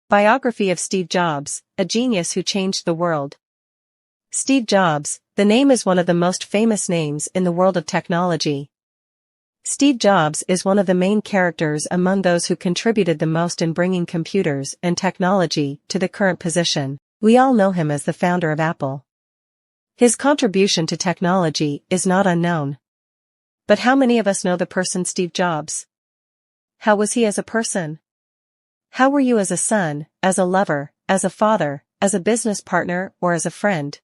Biography of Steve Jobs, a genius who changed the world. Steve Jobs, the name is one of the most famous names in the world of technology. Steve Jobs is one of the main characters among those who contributed the most in bringing computers and technology to the current position. We all know him as the founder of Apple. His contribution to technology is not unknown. But how many of us know the person Steve Jobs? How was he as a person? How were you as a son, as a lover, as a father, as a business partner, or as a friend?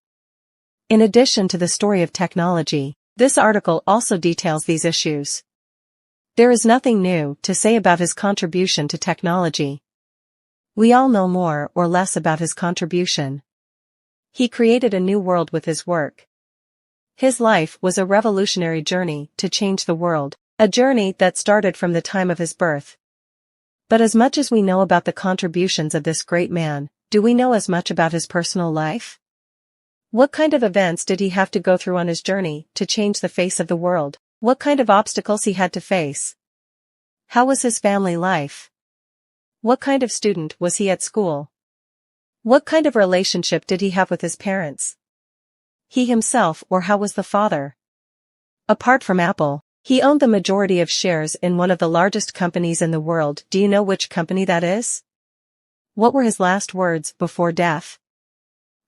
In addition to the story of technology, this article also details these issues. There is nothing new to say about his contribution to technology. We all know more or less about his contribution. He created a new world with his work. His life was a revolutionary journey to change the world, a journey that started from the time of his birth. But as much as we know about the contributions of this great man, do we know as much about his personal life? What kind of events did he have to go through on his journey to change the face of the world? What kind of obstacles he had to face? How was his family life? What kind of student was he at school? What kind of relationship did he have with his parents? He himself, or how was the father? Apart from Apple, he owned the majority of shares in one of the largest companies in the world. Do you know which company that is? What were his last words before death?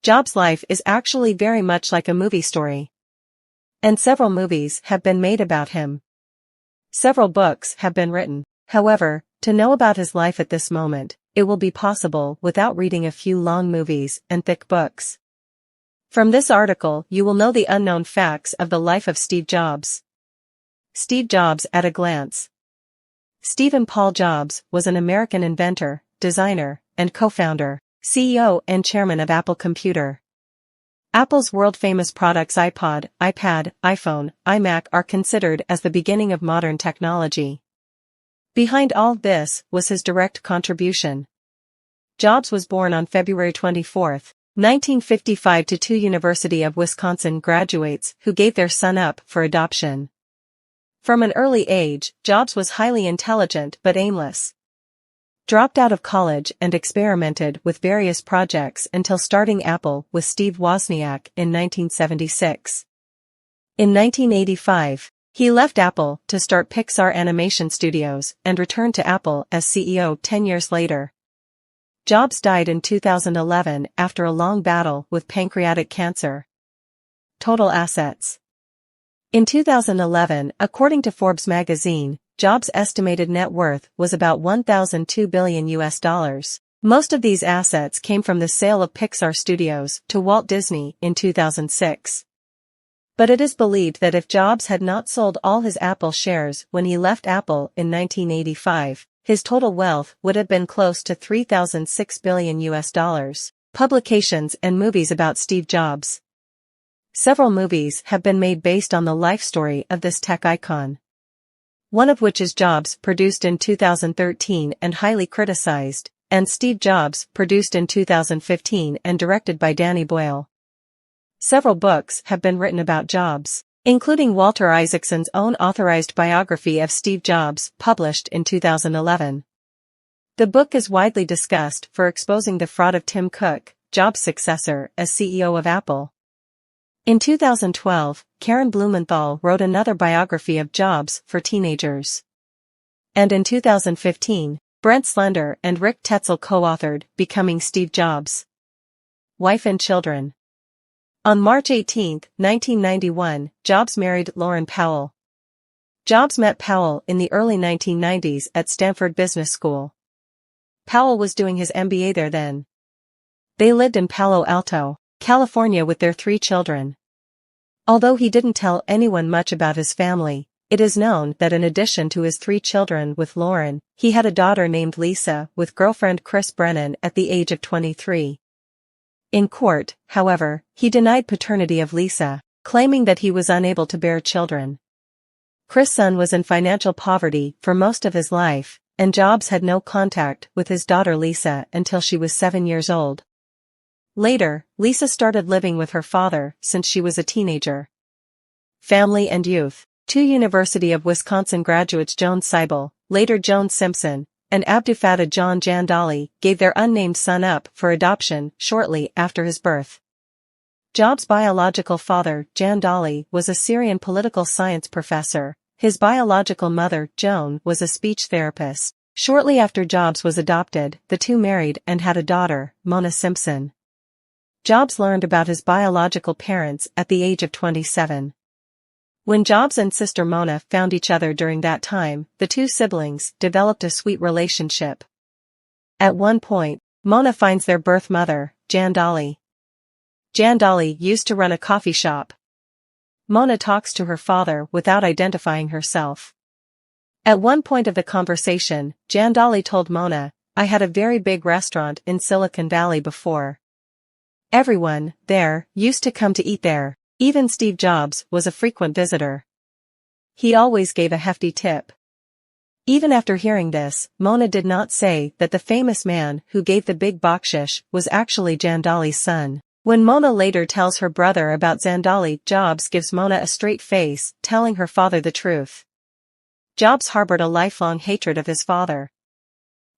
Jobs' life is actually very much like a movie story. And several movies have been made about him. Several books have been written. However, to know about his life at this moment, it will be possible without reading a few long movies and thick books. From this article you will know the unknown facts of the life of Steve Jobs. Steve Jobs at a glance. Stephen Paul Jobs was an American inventor, designer, and co-founder, CEO and chairman of Apple Computer. Apple's world-famous products iPod, iPad, iPhone, iMac are considered as the beginning of modern technology. Behind all this was his direct contribution. Jobs was born on February 24, 1955 to two University of Wisconsin graduates who gave their son up for adoption. From an early age, Jobs was highly intelligent but aimless. Dropped out of college and experimented with various projects until starting Apple with Steve Wozniak in 1976. In 1985, he left Apple to start Pixar Animation Studios and returned to Apple as CEO 10 years later. Jobs died in 2011 after a long battle with pancreatic cancer. Total assets. In 2011, according to Forbes magazine, Jobs' estimated net worth was about $1,002 billion. Most of these assets came from the sale of Pixar Studios to Walt Disney in 2006. But it is believed that if Jobs had not sold all his Apple shares when he left Apple in 1985, his total wealth would have been close to $3,006 billion. Publications and movies about Steve Jobs. Several movies have been made based on the life story of this tech icon. One of which is Jobs, produced in 2013 and highly criticized, and Steve Jobs, produced in 2015 and directed by Danny Boyle. Several books have been written about Jobs, including Walter Isaacson's own authorized biography of Steve Jobs, published in 2011. The book is widely discussed for exposing the fraud of Tim Cook, Jobs' successor as CEO of Apple. In 2012, Karen Blumenthal wrote another biography of Jobs for teenagers. And in 2015, Brent Slender and Rick Tetzel co-authored Becoming Steve Jobs. Wife and Children. On March 18, 1991, Jobs married Lauren Powell. Jobs met Powell in the early 1990s at Stanford Business School. Powell was doing his MBA there then. They lived in Palo Alto, California with their 3 children. Although he didn't tell anyone much about his family, it is known that in addition to his 3 children with Lauren, he had a daughter named Lisa with girlfriend Chris Brennan at the age of 23. In court, however, he denied paternity of Lisa, claiming that he was unable to bear children. Chris' son was in financial poverty for most of his life, and Jobs had no contact with his daughter Lisa until she was 7 years old. Later, Lisa started living with her father since she was a teenager. Family and youth. 2 University of Wisconsin graduates Joan Seibel, later Joan Simpson, and Abdulfatah John Jandali gave their unnamed son up for adoption shortly after his birth. Jobs' biological father, Jandali, was a Syrian political science professor. His biological mother, Joan, was a speech therapist. Shortly after Jobs was adopted, the two married and had a daughter, Mona Simpson. Jobs learned about his biological parents at the age of 27. When Jobs and sister Mona found each other during that time, the two siblings developed a sweet relationship. At one point, Mona finds their birth mother, Jandali. Jandali used to run a coffee shop. Mona talks to her father without identifying herself. At one point of the conversation, Jandali told Mona, "I had a very big restaurant in Silicon Valley before. Everyone there used to come to eat there. Even Steve Jobs was a frequent visitor. He always gave a hefty tip." Even after hearing this, Mona did not say that the famous man who gave the big bakshish was actually Jandali's son. When Mona later tells her brother about Jandali, Jobs gives Mona a straight face, telling her father the truth. Jobs harbored a lifelong hatred of his father.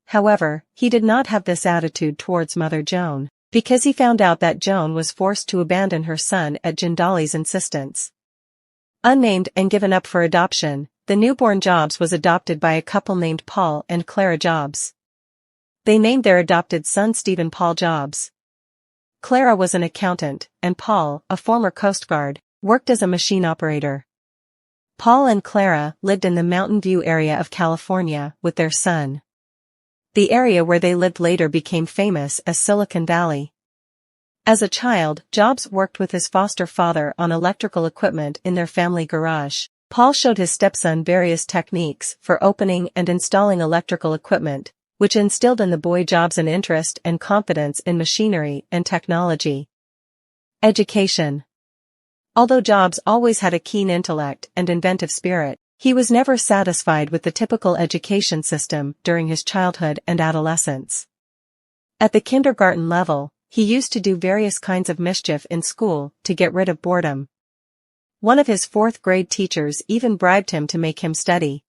However, he did not have this attitude towards Mother Joan, because he found out that Joan was forced to abandon her son at Jandali's insistence. Unnamed and given up for adoption, the newborn Jobs was adopted by a couple named Paul and Clara Jobs. They named their adopted son Stephen Paul Jobs. Clara was an accountant, and Paul, a former Coast Guard, worked as a machine operator. Paul and Clara lived in the Mountain View area of California with their son. The area where they lived later became famous as Silicon Valley. As a child, Jobs worked with his foster father on electrical equipment in their family garage. Paul showed his stepson various techniques for opening and installing electrical equipment, which instilled in the boy Jobs an interest and confidence in machinery and technology. Education. Although Jobs always had a keen intellect and inventive spirit, he was never satisfied with the typical education system during his childhood and adolescence. At the kindergarten level, he used to do various kinds of mischief in school to get rid of boredom. One of his fourth-grade teachers even bribed him to make him study.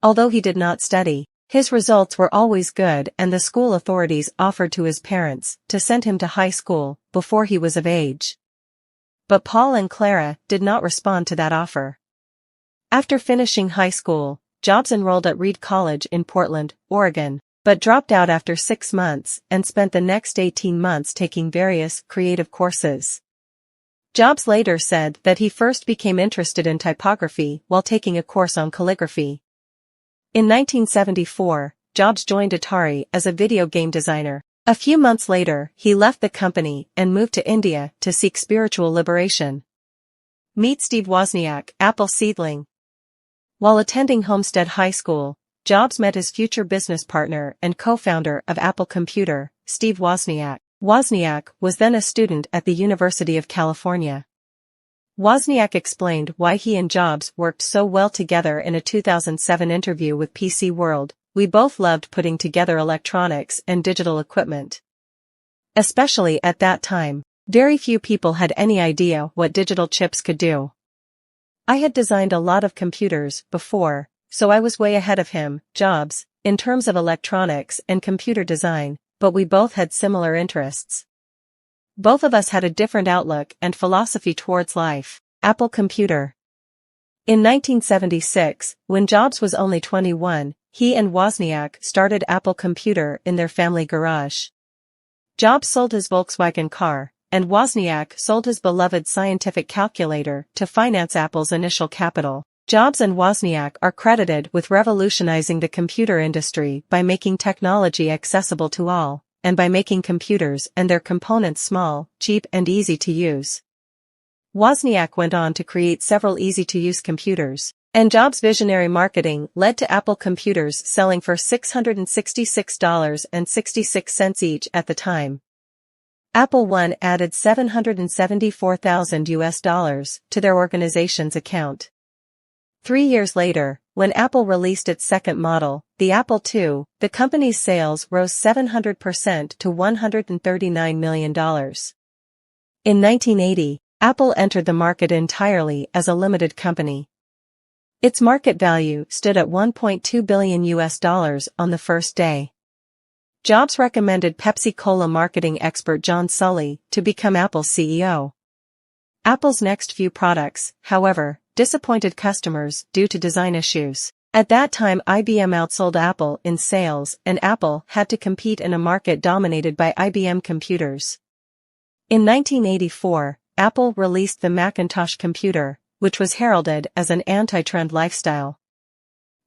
Although he did not study, his results were always good, and the school authorities offered to his parents to send him to high school before he was of age. But Paul and Clara did not respond to that offer. After finishing high school, Jobs enrolled at Reed College in Portland, Oregon, but dropped out after 6 months and spent the next 18 months taking various creative courses. Jobs later said that he first became interested in typography while taking a course on calligraphy. In 1974, Jobs joined Atari as a video game designer. A few months later, he left the company and moved to India to seek spiritual liberation. Meet Steve Wozniak, Apple seedling. While attending Homestead High School, Jobs met his future business partner and co-founder of Apple Computer, Steve Wozniak. Wozniak was then a student at the University of California. Wozniak explained why he and Jobs worked so well together in a 2007 interview with PC World. "We both loved putting together electronics and digital equipment. Especially at that time, very few people had any idea what digital chips could do. I had designed a lot of computers before, so I was way ahead of him, Jobs, in terms of electronics and computer design, but we both had similar interests. Both of us had a different outlook and philosophy towards life." Apple Computer. In 1976, when Jobs was only 21, he and Wozniak started Apple Computer in their family garage. Jobs sold his Volkswagen car, and Wozniak sold his beloved scientific calculator to finance Apple's initial capital. Jobs and Wozniak are credited with revolutionizing the computer industry by making technology accessible to all, and by making computers and their components small, cheap and easy to use. Wozniak went on to create several easy-to-use computers, and Jobs' visionary marketing led to Apple computers selling for $666.66 each at the time. Apple One added $774,000 to their organization's account. 3 years later, when Apple released its second model, the Apple II, the company's sales rose 700% to $139 million. In 1980, Apple entered the market entirely as a limited company. Its market value stood at $1.2 billion on the first day. Jobs recommended Pepsi-Cola marketing expert John Sully to become Apple's CEO. Apple's next few products, however, disappointed customers due to design issues. At that time, IBM outsold Apple in sales, and Apple had to compete in a market dominated by IBM computers. In 1984, Apple released the Macintosh computer, which was heralded as an anti-trend lifestyle.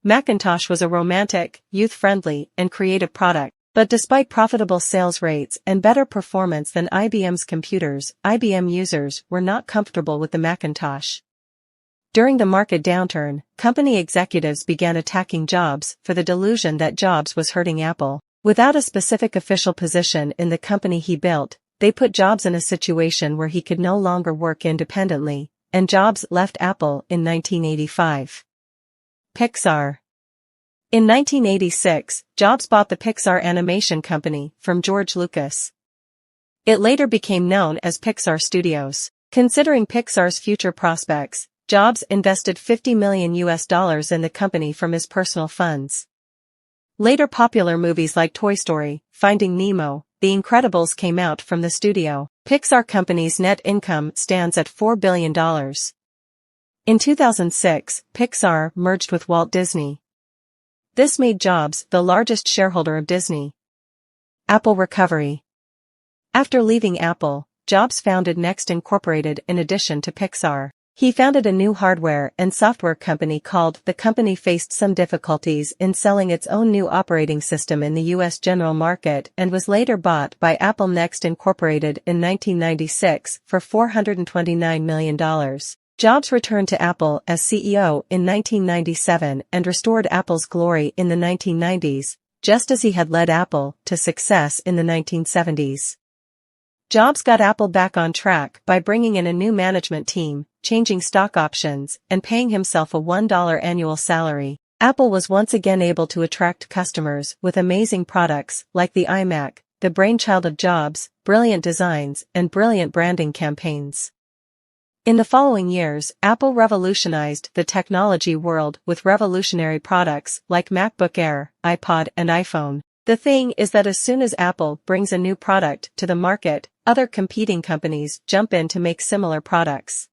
Macintosh was a romantic, youth-friendly, and creative product, but despite profitable sales rates and better performance than IBM's computers, IBM users were not comfortable with the Macintosh. During the market downturn, company executives began attacking Jobs for the delusion that Jobs was hurting Apple. Without a specific official position in the company he built, they put Jobs in a situation where he could no longer work independently, and Jobs left Apple in 1985. Pixar. In 1986, Jobs bought the Pixar animation company from George Lucas. It later became known as Pixar Studios. Considering Pixar's future prospects, Jobs invested $50 million in the company from his personal funds. Later popular movies like Toy Story, Finding Nemo, The Incredibles came out from the studio. Pixar company's net income stands at $4 billion. In 2006, Pixar merged with Walt Disney. This made Jobs the largest shareholder of Disney. Apple recovery. After leaving Apple, Jobs founded Next Incorporated in addition to Pixar. He founded a new hardware and software company called. The company faced some difficulties in selling its own new operating system in the U.S. general market and was later bought by Apple Next Incorporated in 1996 for $429 million. Jobs returned to Apple as CEO in 1997 and restored Apple's glory in the 1990s, just as he had led Apple to success in the 1970s. Jobs got Apple back on track by bringing in a new management team, changing stock options, and paying himself a $1 annual salary. Apple was once again able to attract customers with amazing products like the iMac, the brainchild of Jobs, brilliant designs, and brilliant branding campaigns. In the following years, Apple revolutionized the technology world with revolutionary products like MacBook Air, iPod, and iPhone. The thing is that as soon as Apple brings a new product to the market, other competing companies jump in to make similar products.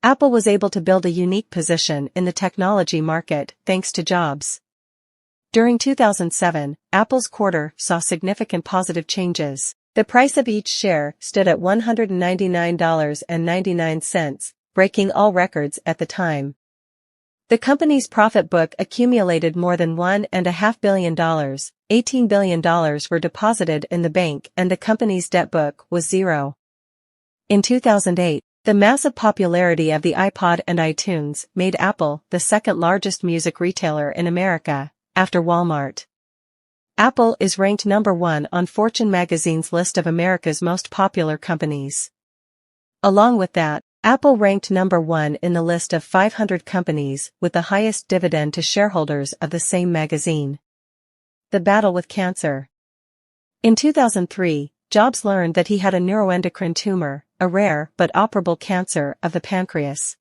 Apple was able to build a unique position in the technology market thanks to Jobs. During 2007, Apple's quarter saw significant positive changes. The price of each share stood at $199.99, breaking all records at the time. The company's profit book accumulated more than $1.5 billion, $18 billion were deposited in the bank, and the company's debt book was zero. In 2008, the massive popularity of the iPod and iTunes made Apple the second largest music retailer in America, after Walmart. Apple is ranked number 1 on Fortune magazine's list of America's most popular companies. Along with that, Apple ranked number 1 in the list of 500 companies with the highest dividend to shareholders of the same magazine. The battle with cancer. In 2003, Jobs learned that he had a neuroendocrine tumor, a rare but operable cancer of the pancreas.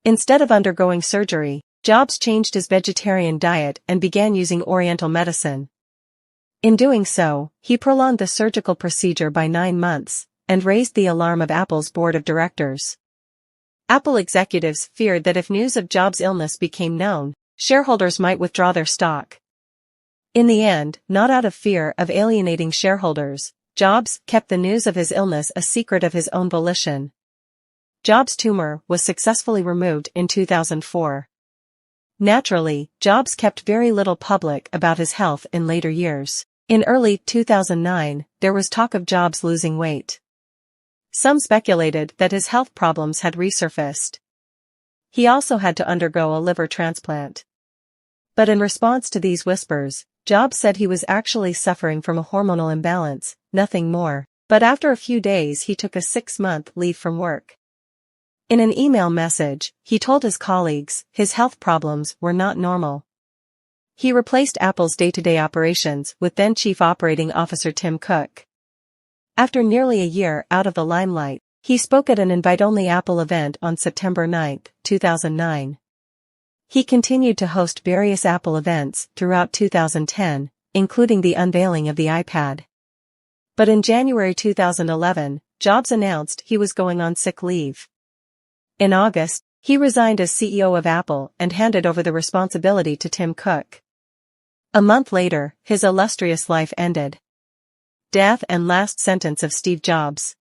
Instead of undergoing surgery, Jobs changed his vegetarian diet and began using Oriental medicine. In doing so, he prolonged the surgical procedure by 9 months, and raised the alarm of Apple's board of directors. Apple executives feared that if news of Jobs' illness became known, shareholders might withdraw their stock. In the end, not out of fear of alienating shareholders, Jobs kept the news of his illness a secret of his own volition. Jobs' tumor was successfully removed in 2004. Naturally, Jobs kept very little public about his health in later years. In early 2009, there was talk of Jobs losing weight. Some speculated that his health problems had resurfaced. He also had to undergo a liver transplant. But in response to these whispers, Jobs said he was actually suffering from a hormonal imbalance, nothing more. But after a few days he took a 6-month leave from work. In an email message, he told his colleagues his health problems were not normal. He replaced Apple's day-to-day operations with then Chief Operating Officer Tim Cook. After nearly a year out of the limelight, he spoke at an invite-only Apple event on September 9, 2009. He continued to host various Apple events throughout 2010, including the unveiling of the iPad. But in January 2011, Jobs announced he was going on sick leave. In August, he resigned as CEO of Apple and handed over the responsibility to Tim Cook. A month later, his illustrious life ended. Death and last sentence of Steve Jobs.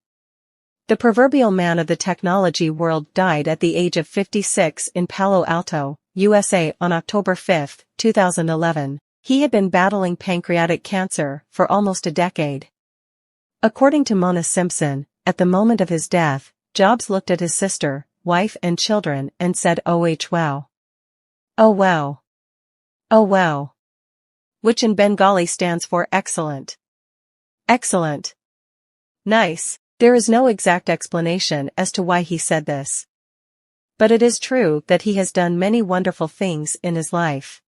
The proverbial man of the technology world died at the age of 56 in Palo Alto, USA on October 5, 2011. He had been battling pancreatic cancer for almost a decade. According to Mona Simpson, at the moment of his death, Jobs looked at his sister, wife and children and said, "Oh wow. Oh wow. Oh wow." Which in Bengali stands for excellent. Excellent. Nice. There is no exact explanation as to why he said this. But it is true that he has done many wonderful things in his life.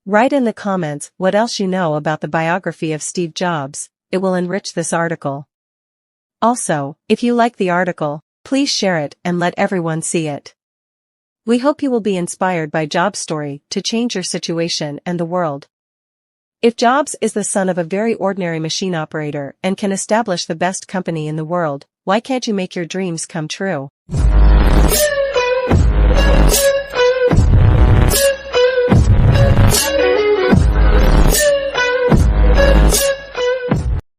Write in the comments what else you know about the biography of Steve Jobs. It will enrich this article. Also, if you like the article, please share it and let everyone see it. We hope you will be inspired by Jobs' story to change your situation and the world. If Jobs is the son of a very ordinary machine operator and can establish the best company in the world, why can't you make your dreams come true?